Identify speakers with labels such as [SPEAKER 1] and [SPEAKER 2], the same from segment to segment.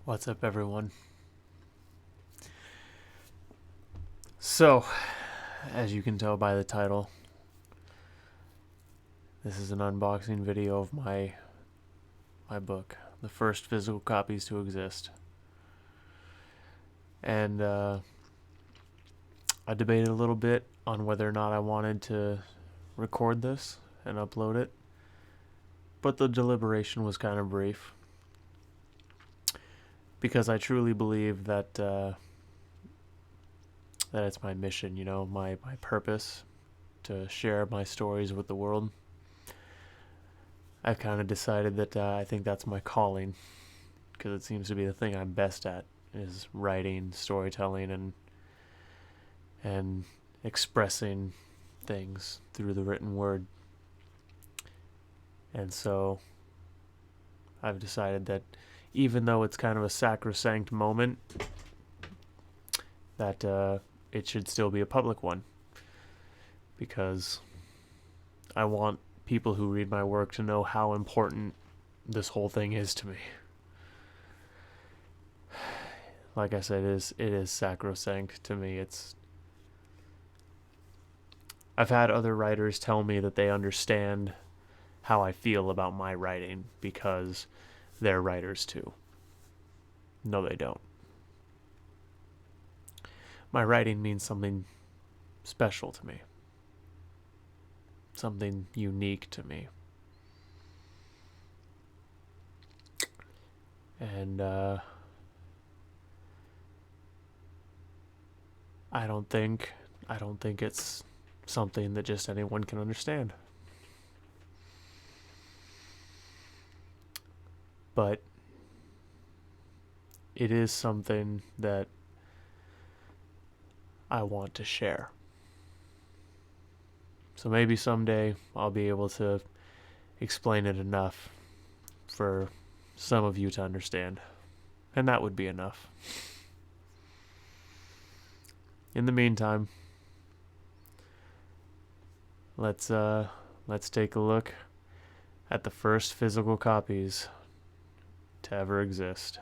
[SPEAKER 1] What's up, everyone? So, as you can tell by the title, this is an unboxing video of my book, the first physical copies to exist. And I debated a little bit on whether or not I wanted to record this and upload it, but the deliberation was kind of brief because I truly believe that that it's my mission, my purpose to share my stories with the world. I've kind of decided that I think that's my calling, because it seems to be the thing I'm best at, is writing, storytelling, and expressing things through the written word. And so I've decided that even though it's kind of a sacrosanct moment, that it should still be a public one, because I want people who read my work to know how important this whole thing is to me. Like I said, it is sacrosanct to me. I've had other writers tell me that they understand how I feel about my writing because they're writers too. No, they don't. My writing means something special to me. Something unique to me. And I don't think it's something that just anyone can understand. But it is something that I want to share. So maybe someday I'll be able to explain it enough for some of you to understand. And that would be enough. In the meantime, let's take a look at the first physical copies to ever exist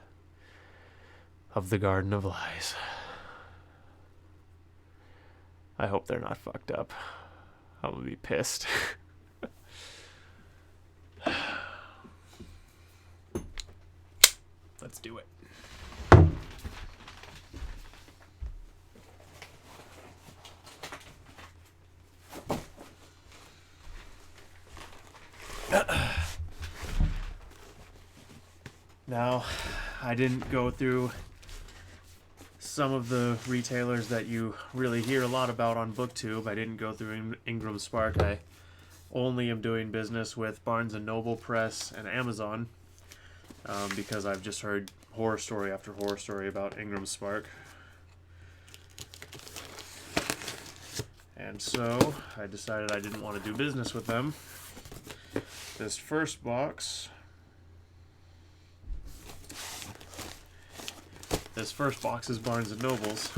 [SPEAKER 1] of The Garden of Lies. I hope they're not fucked up. I'm gonna be pissed. Let's do it. Now, I didn't go through some of the retailers that you really hear a lot about on BookTube. I didn't go through Ingram Spark. I only am doing business with Barnes & Noble Press and Amazon, because I've just heard horror story after horror story about Ingram Spark. And so I decided I didn't want to do business with them. This first box is Barnes & Noble's,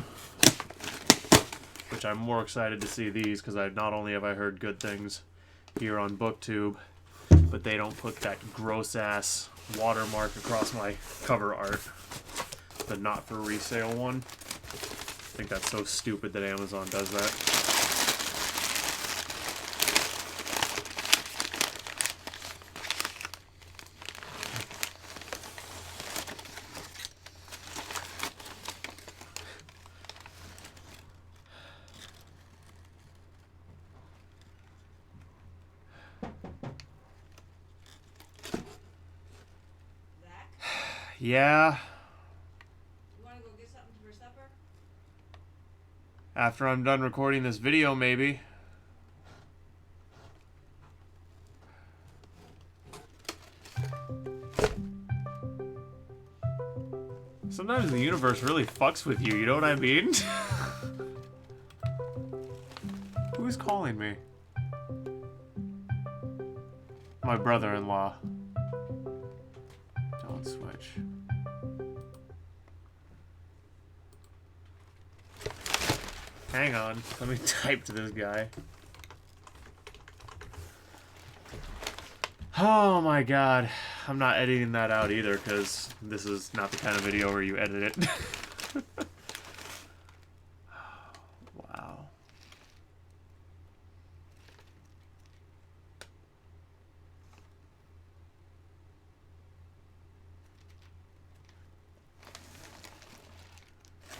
[SPEAKER 1] which I'm more excited to see these because not only have I heard good things here on BookTube, but they don't put that gross-ass watermark across my cover art, the not for resale one. I think that's so stupid that Amazon does that. Yeah.
[SPEAKER 2] You want to go get something for supper?
[SPEAKER 1] After I'm done recording this video, maybe. Sometimes the universe really fucks with you, you know what I mean? Who's calling me? My brother-in-law. Don't switch. Hang on, let me type to this guy. Oh my god. I'm not editing that out either because this is not the kind of video where you edit it. Wow.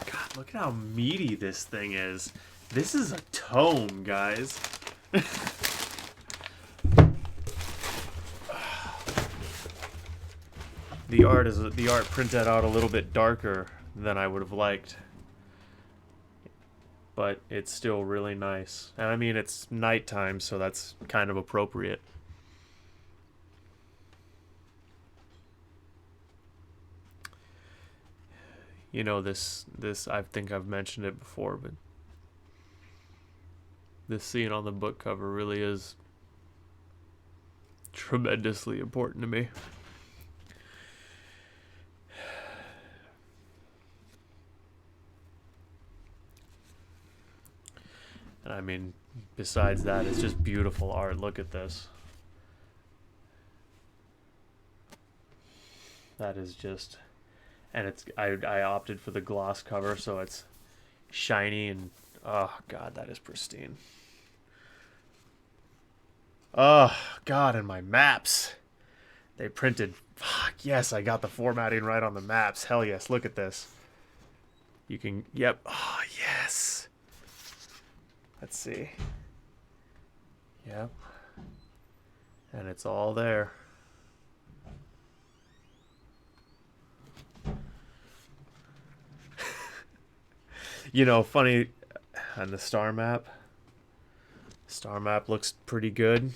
[SPEAKER 1] God, look at how meaty this thing is. This is a tome, guys. The art printed out a little bit darker than I would have liked. But it's still really nice. And I mean, it's nighttime, so that's kind of appropriate. You know, this I think I've mentioned it before, but this scene on the book cover really is tremendously important to me. And I mean, besides that, it's just beautiful art. Look at this. That is just... And it's I opted for the gloss cover, so it's shiny and... Oh, God, that is pristine. Oh, God, and my maps. They printed... Fuck, yes, I got the formatting right on the maps. Hell yes, look at this. You can... Yep. Oh, yes. Let's see. Yep. And it's all there. You know, funny, on the star map looks pretty good.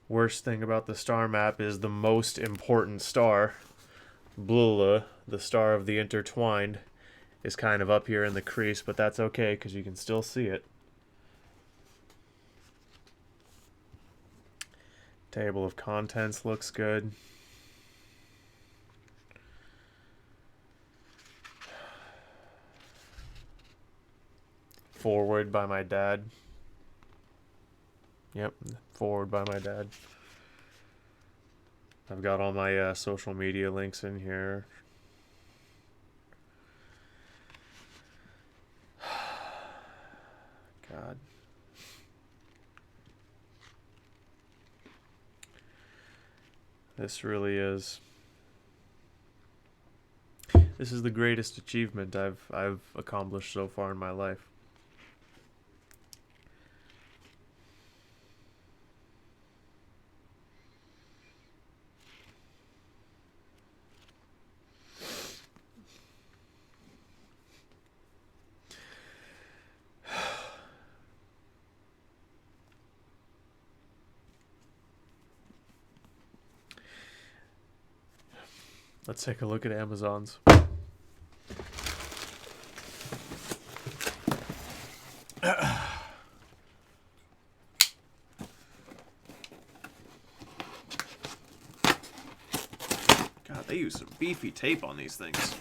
[SPEAKER 1] Worst thing about the star map is the most important star, Blula, the star of the intertwined, is kind of up here in the crease, but that's okay because you can still see it. Table of contents looks good. Forward by my dad. Yep, forward by my dad. I've got all my social media links in here. God. This really is... This is the greatest achievement I've accomplished so far in my life. Let's take a look at Amazon's. God, they use some beefy tape on these things.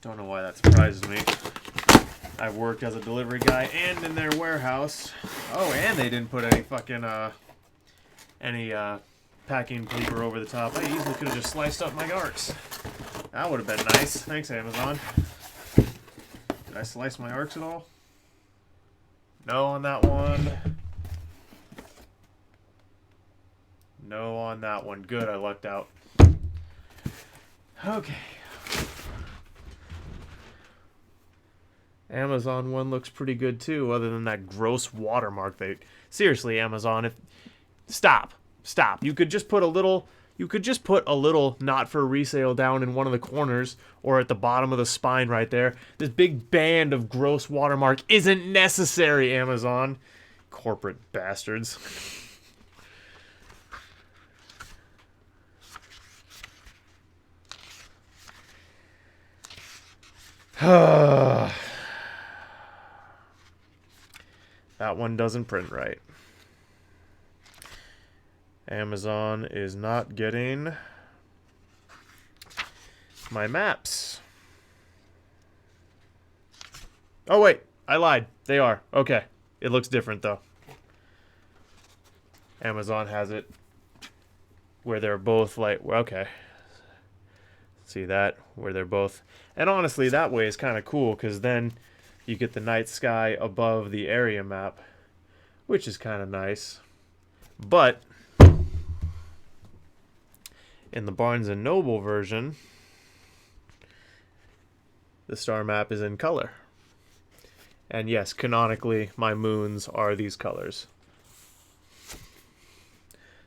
[SPEAKER 1] Don't know why that surprises me. I've worked as a delivery guy and in their warehouse. Oh, and they didn't put any fucking, packing paper over the top. I easily could have just sliced up my arcs. That would have been nice. Thanks, Amazon. Did I slice my arcs at all? No on that one. No on that one. Good, I lucked out. Okay. Amazon one looks pretty good too, other than that gross watermark they... Seriously, Amazon, if... Stop. You could just put a little not for resale down in one of the corners or at the bottom of the spine right there. This big band of gross watermark isn't necessary, Amazon. Corporate bastards. That one doesn't print right. Amazon is not getting my maps. Oh, wait. I lied. They are. Okay. It looks different, though. Amazon has it where they're both like, okay. See that? Where they're both. And honestly, that way is kind of cool because then you get the night sky above the area map, which is kind of nice. But in the Barnes and Noble version, the star map is in color. And yes, canonically, my moons are these colors.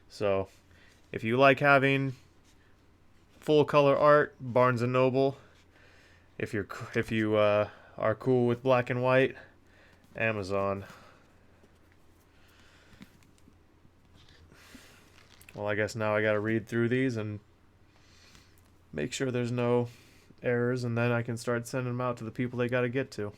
[SPEAKER 1] So, if you like having full color art, Barnes and Noble. If you are cool with black and white, Amazon. Well, I guess now I got to read through these and make sure there's no errors, and then I can start sending them out to the people they got to get to.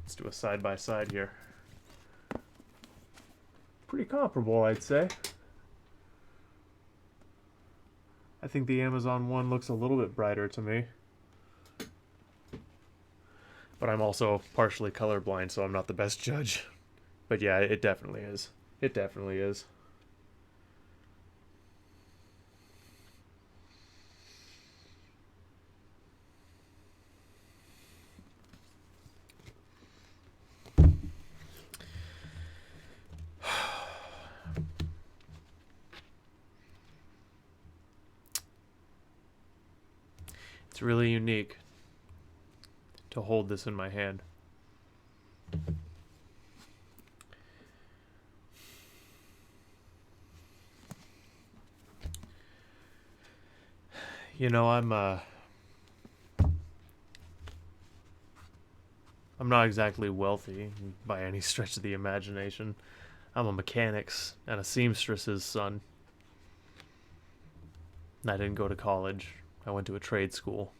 [SPEAKER 1] Let's do a side by side here. Pretty comparable, I'd say. I think the Amazon one looks a little bit brighter to me. But I'm also partially colorblind, so I'm not the best judge. But yeah, it definitely is. It definitely is. It's really unique to hold this in my hand. You know, I'm not exactly wealthy by any stretch of the imagination. I'm a mechanic's and a seamstress's son. I didn't go to college. I went to a trade school.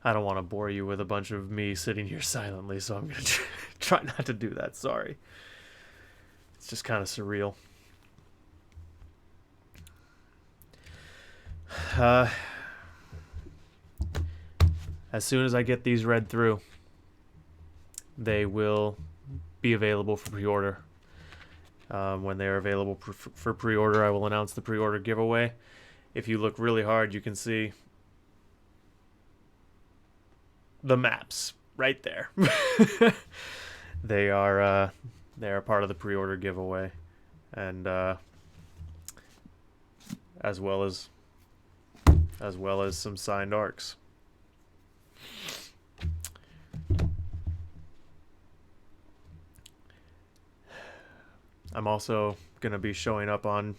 [SPEAKER 1] I don't want to bore you with a bunch of me sitting here silently, so I'm going to try not to do that. Sorry. It's just kind of surreal. As soon as I get these read through, they will be available for pre-order. When they are available for pre-order, I will announce the pre-order giveaway. If you look really hard, you can see the maps right there. They are part of the pre-order giveaway, and as well as some signed arcs. I'm also going to be showing up on,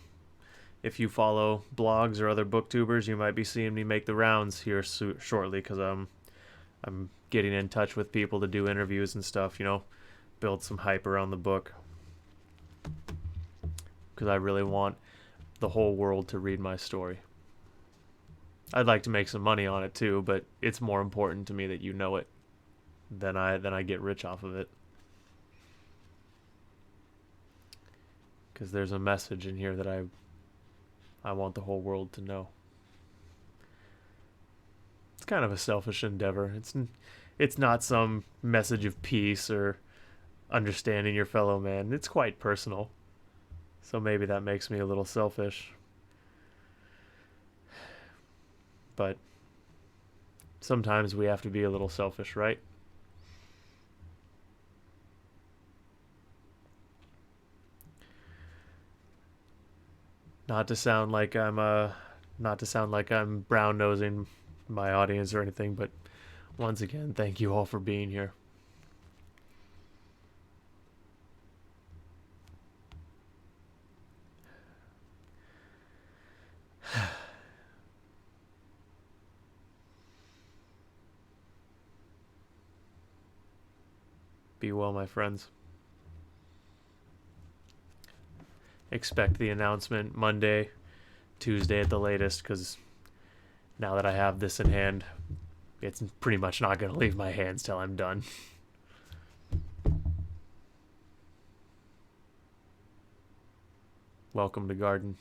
[SPEAKER 1] if you follow blogs or other booktubers, you might be seeing me make the rounds here shortly, because I'm getting in touch with people to do interviews and stuff, you know, build some hype around the book. Because I really want the whole world to read my story. I'd like to make some money on it too, but it's more important to me that you know it than I get rich off of it. Because there's a message in here that I want the whole world to know. It's kind of a selfish endeavor. It's not some message of peace or understanding your fellow man. It's quite personal. So maybe that makes me a little selfish. But sometimes we have to be a little selfish, right? Not to sound like I'm brown nosing my audience or anything, but once again, thank you all for being here. Be well, my friends. Expect the announcement Monday, Tuesday at the latest, because now that I have this in hand, it's pretty much not going to leave my hands till I'm done. Welcome to garden.